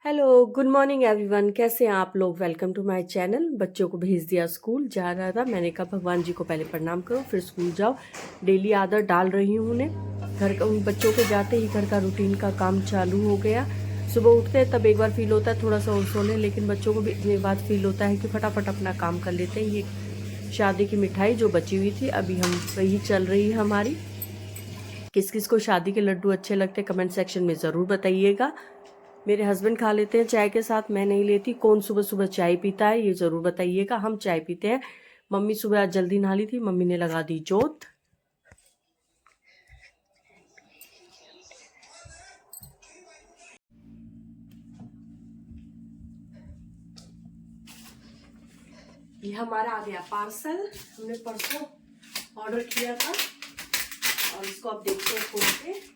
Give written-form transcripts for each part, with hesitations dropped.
Hello, good morning everyone. कैसे हैं आप लोग? Welcome to my channel. बच्चों को भेज दिया स्कूल, जा रहा था। मैंने कहा भगवान जी को पहले प्रणाम करो फिर स्कूल जाओ। डेली आदत डाल रही हूँ उन्हें। घर का उन बच्चों के जाते ही घर का रूटीन का काम चालू हो गया। सुबह उठते हैं तब एक बार फील होता है थोड़ा सा और सो लें, लेकिन बच्चों को भी इतने बाद फील होता है कि फटाफट अपना काम कर लेते हैं। ये शादी की मिठाई जो बची हुई थी अभी हम वही चल रही है हमारी। किस किस को शादी के लड्डू अच्छे लगते हैं कमेंट सेक्शन में ज़रूर बताइएगा। मेरे हस्बैंड खा लेते हैं चाय के साथ, मैं नहीं लेती। कौन सुबह सुबह चाय पीता है ये ज़रूर बताइएगा। हम चाय पीते हैं। मम्मी सुबह आज जल्दी नहा ली थी, मम्मी ने लगा दी जोत। ये हमारा आ गया पार्सल, हमने परसों ऑर्डर किया था और इसको आप देखते हैं खोल के।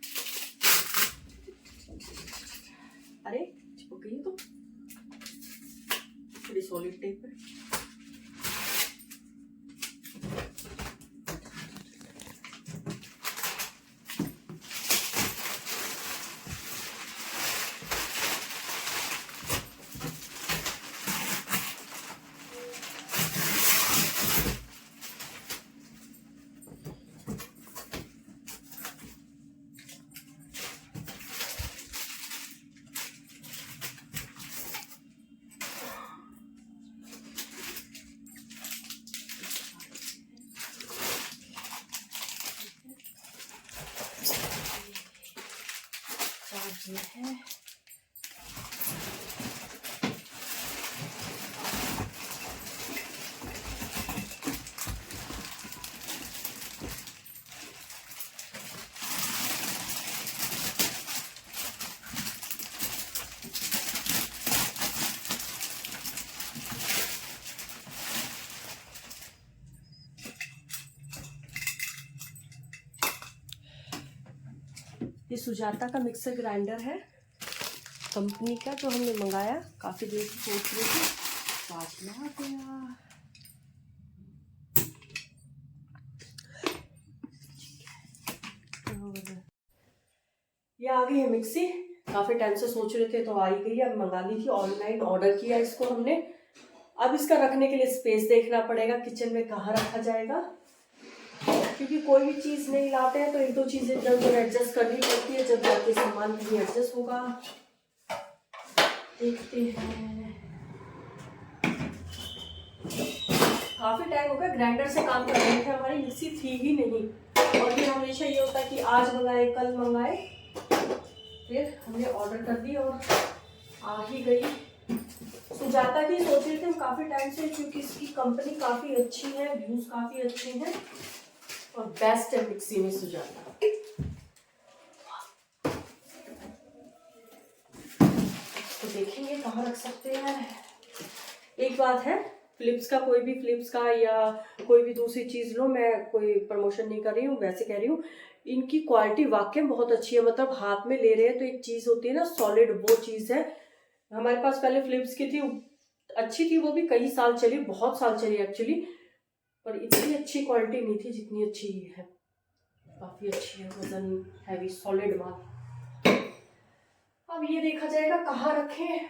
अरे चिपक गई तो थोड़ी सॉलिड टेप है। ये है ये सुजाता का मिक्सर ग्राइंडर है कंपनी का, जो हमने मंगाया। काफ़ी देर से सोच रहे थे, तो आज में आ गया। ये आ गई है मिक्सी। काफ़ी टाइम से सोच रहे थे तो आ ही गई। अब मंगा ली थी, ऑनलाइन ऑर्डर किया इसको हमने। अब इसका रखने के लिए स्पेस देखना पड़ेगा किचन में कहाँ रखा जाएगा, क्योंकि कोई भी चीज़ नहीं लाते हैं तो एक दो चीज़ें इधर उधर एडजस्ट करनी पड़ती है। जब जाके सामान कहीं एडजस्ट होगा, देखते हैं। काफ़ी टाइम हो गया ग्राइंडर से काम कर रहे थे, हमारी मिक्सी थी ही नहीं। और फिर हमेशा ये होता है कि आज मंगाए कल मंगाए, फिर हमने ऑर्डर कर दी और आ ही गई। सुजाता की सोच रहे थे हम काफ़ी टाइम से, क्योंकि इसकी कंपनी काफ़ी अच्छी है, व्यूज़ काफ़ी अच्छे हैं और बेस्ट है मिक्सी में सुजाता। तो देखेंगे कहाँ रख सकते हैं। एक बात है, फिलिप्स का कोई भी, फिलिप्स का या कोई भी दूसरी चीज़ लो, मैं कोई प्रमोशन नहीं कर रही हूँ, वैसे कह रही हूँ, इनकी क्वालिटी वाकई बहुत अच्छी है। मतलब हाथ में ले रहे हैं तो एक चीज़ होती है ना सॉलिड, वो चीज़ है। हमारे पास पहले फिलिप्स की थी, अच्छी थी, वो भी कई साल चली, बहुत साल चली एक्चुअली, पर इतनी अच्छी क्वालिटी नहीं थी जितनी अच्छी ये है। काफ़ी अच्छी है, वजन हैवी सॉलिड माल। अब ये देखा जाएगा कहाँ रखें।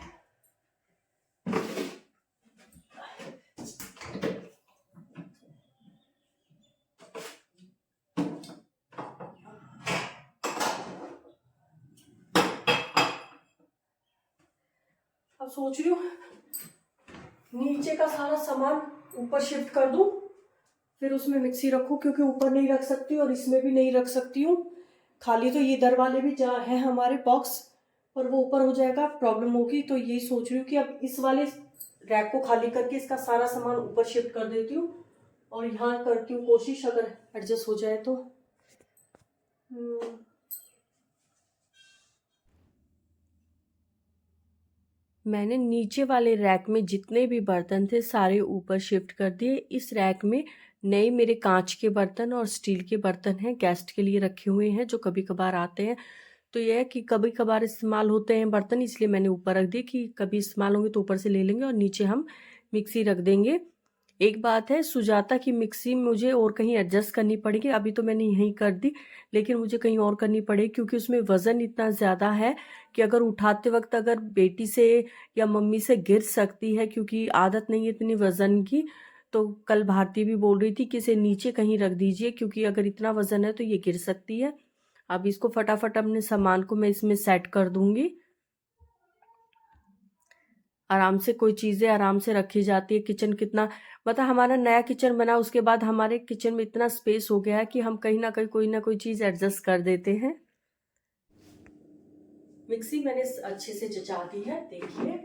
अब सोच रही हूँ नीचे का सारा सामान ऊपर शिफ्ट कर दूं, फिर उसमें मिक्सी रखूं, क्योंकि ऊपर नहीं रख सकती और इसमें भी नहीं रख सकती हूँ। खाली तो ये दर वाले भी जहाँ है हमारे बॉक्स, पर वो ऊपर हो जाएगा, प्रॉब्लम होगी। तो यही सोच रही हूँ कि अब इस वाले रैक को खाली करके इसका सारा सामान ऊपर शिफ्ट कर देती हूँ और यहाँ करती हूँ कोशिश, अगर एडजस्ट हो जाए तो। मैंने नीचे वाले रैक में जितने भी बर्तन थे सारे ऊपर शिफ्ट कर दिए। इस रैक में नए मेरे कांच के बर्तन और स्टील के बर्तन हैं, गेस्ट के लिए रखे हुए हैं, जो कभी कभार आते हैं। तो यह है कि कभी कभार इस्तेमाल होते हैं बर्तन, इसलिए मैंने ऊपर रख दिए कि कभी इस्तेमाल होंगे तो ऊपर से ले लेंगे और नीचे हम मिक्सी रख देंगे। एक बात है, सुजाता की मिक्सी मुझे और कहीं एडजस्ट करनी पड़ेगी। अभी तो मैंने यहीं कर दी, लेकिन मुझे कहीं और करनी पड़ेगी क्योंकि उसमें वज़न इतना ज़्यादा है कि अगर उठाते वक्त अगर बेटी से या मम्मी से गिर सकती है, क्योंकि आदत नहीं है इतनी वज़न की। तो कल भारती भी बोल रही थी कि इसे नीचे कहीं रख दीजिए, क्योंकि अगर इतना वज़न है तो ये गिर सकती है। अब इसको फटाफट अपने सामान को मैं इसमें सेट कर दूंगी। आराम से कोई चीज़ें आराम से रखी जाती है। किचन कितना, मतलब हमारा नया किचन बना, उसके बाद हमारे किचन में इतना स्पेस हो गया है कि हम कहीं ना कोई चीज़ एडजस्ट कर देते हैं। मिक्सी मैंने अच्छे से जचा दी है, देखिए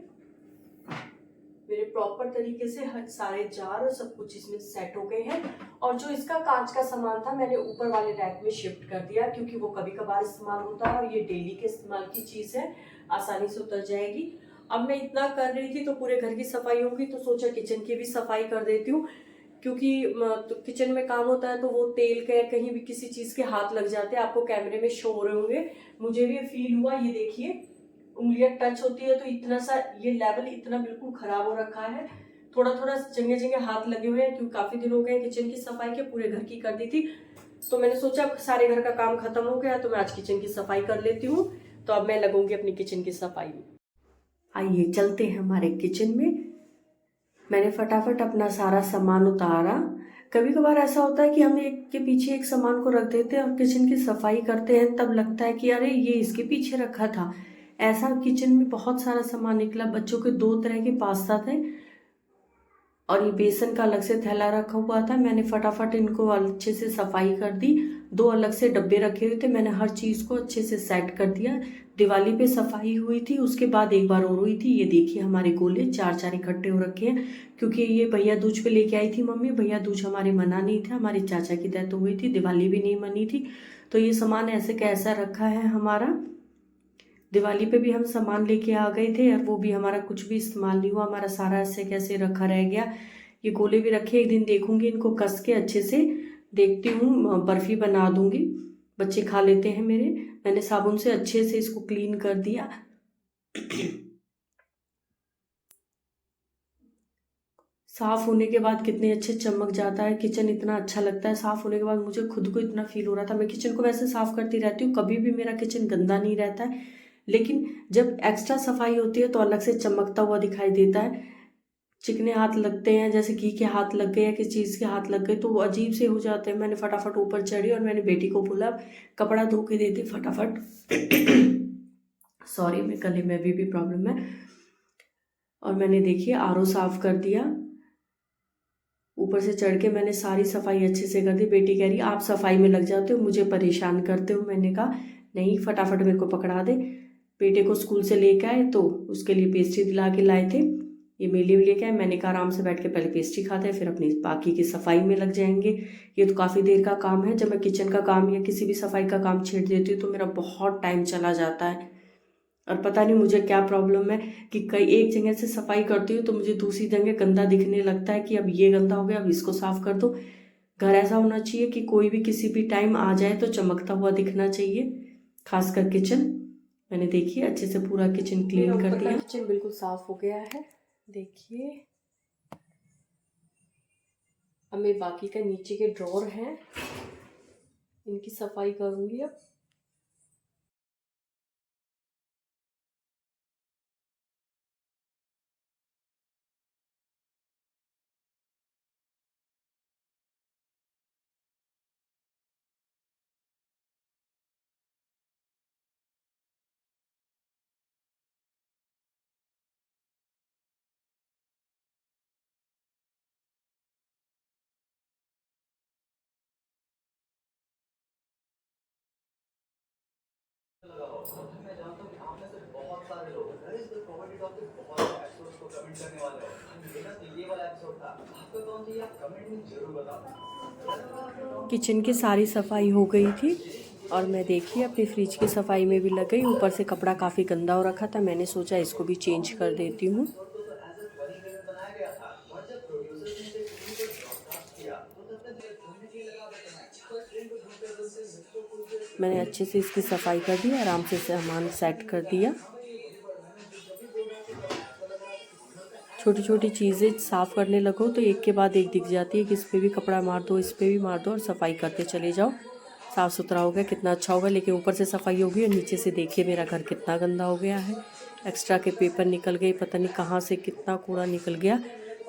मेरे प्रॉपर तरीके से हर सारे जार और सब कुछ इसमें सेट हो गए हैं। और जो इसका कांच का सामान था मैंने ऊपर वाले रैक में शिफ्ट कर दिया, क्योंकि वो कभी कभार इस्तेमाल होता है और ये डेली के इस्तेमाल की चीज़ है, आसानी से उतर जाएगी। अब मैं इतना कर रही थी तो पूरे घर की सफाई होगी, तो सोचा किचन की भी सफाई कर देती हूँ, क्योंकि तो किचन में काम होता है तो वो तेल के कहीं भी किसी चीज़ के हाथ लग जाते हैं। आपको कैमरे में शो हो रहे होंगे, मुझे भी फील हुआ। ये देखिए उंगलियां टच होती है तो इतना सा ये लेवल इतना बिल्कुल खराब हो रखा है। थोड़ा थोड़ा जगह जगह हाथ लगे हुए हैं, क्योंकि काफी दिन हो गए किचन की सफाई के, पूरे घर की कर दी थी। तो मैंने सोचा सारे घर का काम खत्म हो गया तो मैं आज किचन की सफाई कर लेती हूँ। तो अब मैं लगूंगी अपनी किचन की सफाई में। आइए चलते हैं हमारे किचन में। मैंने फटाफट अपना सारा सामान उतारा। कभी कभार ऐसा होता है कि हम एक के पीछे एक सामान को रख देते हैं और किचन की सफाई करते हैं, तब लगता है कि अरे ये इसके पीछे रखा था। ऐसा किचन में बहुत सारा सामान निकला। बच्चों के 2 तरह के पास्ता थे और ये बेसन का अलग से थैला रखा हुआ था। मैंने फटाफट इनको अच्छे से सफाई कर दी। 2 अलग से डब्बे रखे हुए थे, मैंने हर चीज़ को अच्छे से सेट कर दिया। दिवाली पे सफाई हुई थी, उसके बाद एक बार और हुई थी। ये देखिए हमारे गोले 4 इकट्ठे हो रखे हैं, क्योंकि ये भैया दूज पे लेके आई थी मम्मी। भैया दूज हमारे मना नहीं था, हमारी चाचा की डेथ हो गई थी, दिवाली भी नहीं मनी थी। तो ये सामान ऐसे कैसा रखा है हमारा। दिवाली पे भी हम सामान लेके आ गए थे और वो भी हमारा कुछ भी इस्तेमाल नहीं हुआ, हमारा सारा ऐसे कैसे रखा रह गया। ये गोले भी रखे, एक दिन देखूंगी इनको कस के अच्छे से, देखती हूँ बर्फी बना दूंगी, बच्चे खा लेते हैं मेरे। मैंने साबुन से अच्छे से इसको क्लीन कर दिया। साफ होने के बाद कितने अच्छे चमक जाता है किचन, इतना अच्छा लगता है साफ होने के बाद। मुझे खुद को इतना फील हो रहा था। मैं किचन को वैसे साफ करती रहती हूँ, कभी भी मेरा किचन गंदा नहीं रहता है, लेकिन जब एक्स्ट्रा सफाई होती है तो अलग से चमकता हुआ दिखाई देता है। चिकने हाथ लगते हैं, जैसे घी के हाथ लग गए या किसी चीज़ के हाथ लग गए तो वो अजीब से हो जाते हैं। मैंने फटाफट ऊपर चढ़ी और मैंने बेटी को बोला कपड़ा धो के देती फटाफट। सॉरी, मैं गले में भी प्रॉब्लम है। और मैंने देखिए आरओ साफ कर दिया। ऊपर से चढ़ के मैंने सारी सफाई अच्छे से कर दी। बेटी कह रही आप सफाई में लग जाते हो, मुझे परेशान करते हो। मैंने कहा नहीं, फटाफट मेरे को पकड़ा दे। बेटे को स्कूल से लेके आए तो उसके लिए पेस्ट्री दिला के लाए थे, ये मेरे लिए भी लेके आए। मैंने कहा आराम से बैठ के पहले पेस्ट्री खाते हैं, फिर अपनी बाकी की सफाई में लग जाएंगे। ये तो काफ़ी देर का काम है। जब मैं किचन का काम या किसी भी सफाई का काम छेड़ देती हूँ तो मेरा बहुत टाइम चला जाता है। और पता नहीं मुझे क्या प्रॉब्लम है कि कई एक जगह से सफाई करती हूँ तो मुझे दूसरी जगह गंदा दिखने लगता है कि अब ये गंदा हो गया, अब इसको साफ कर दो। घर ऐसा होना चाहिए कि कोई भी किसी भी टाइम आ जाए तो चमकता हुआ दिखना चाहिए, खासकर किचन। मैंने देखिए अच्छे से पूरा किचन क्लीन कर दिया। किचन बिल्कुल साफ हो गया है, देखिए। अब मैं बाकी का नीचे के ड्रॉर हैं, इनकी सफाई करूंगी अब। मैं जानता हूँ कि आप में से बहुत सारे लोग इस कॉमेडी टॉपिक बहुत एपिसोड्स को कमेंट करने वाले हो। मेरा तो ये वाला एपिसोड था, आपको कौन सी आप कमेंट में जरूर बताओ। किचन की सारी सफाई हो गई थी और मैं देखिए अपनी फ्रिज की सफाई में भी लग गई। ऊपर से कपड़ा काफ़ी गंदा हो रखा था, मैंने सोचा इसको भी चेंज कर देती हूँ। मैंने अच्छे से इसकी सफाई कर दी, आराम से सामान सेट कर दिया। छोटी छोटी चीज़ें साफ़ करने लगो तो एक के बाद एक दिख जाती है कि इस पर भी कपड़ा मार दो, इस पर भी मार दो, और सफाई करते चले जाओ। साफ़ सुथरा हो गया, कितना अच्छा होगा। लेकिन ऊपर से सफाई होगी और नीचे से देखिए मेरा घर कितना गंदा हो गया है। एक्स्ट्रा के पेपर निकल गए, पता नहीं कहाँ से कितना कूड़ा निकल गया।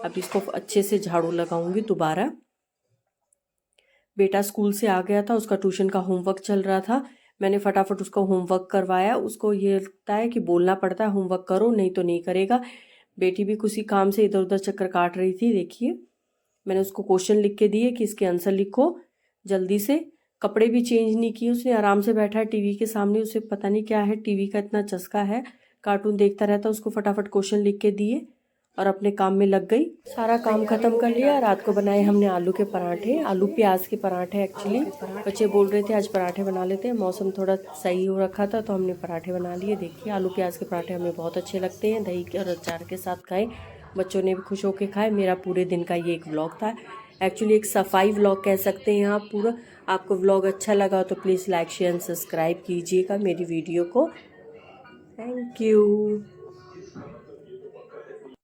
अब इसको अच्छे से झाड़ू लगाऊंगी दोबारा। बेटा स्कूल से आ गया था, उसका ट्यूशन का होमवर्क चल रहा था। मैंने फटाफट उसका होमवर्क करवाया। उसको ये लगता है कि बोलना पड़ता है होमवर्क करो, नहीं तो नहीं करेगा। बेटी भी किसी काम से इधर उधर चक्कर काट रही थी। देखिए मैंने उसको क्वेश्चन लिख के दिए कि इसके आंसर लिखो जल्दी से। कपड़े भी चेंज नहीं किए, उसने आराम से बैठा है टीवी के सामने। उसे पता नहीं क्या है, टीवी का इतना चस्का है, कार्टून देखता रहता। उसको फटाफट क्वेश्चन लिख के दिए और अपने काम में लग गई। सारा काम खत्म कर लिया। रात को बनाए हमने आलू के पराठे, आलू प्याज के पराठे। एक्चुअली बच्चे बोल रहे थे आज पराठे बना लेते हैं, मौसम थोड़ा सही हो रखा था तो हमने पराठे बना लिए। देखिए आलू प्याज के पराठे हमें बहुत अच्छे लगते हैं, दही के और अचार के साथ खाएं। बच्चों ने भी खुश होकर खाए। मेरा पूरे दिन का ये एक व्लॉग था। एक्चुअली एक सफाई व्लॉग कह सकते हैं आप पूरा। आपको व्लॉग अच्छा लगा तो please like share and subscribe कीजिएगा मेरी वीडियो को। Thank you.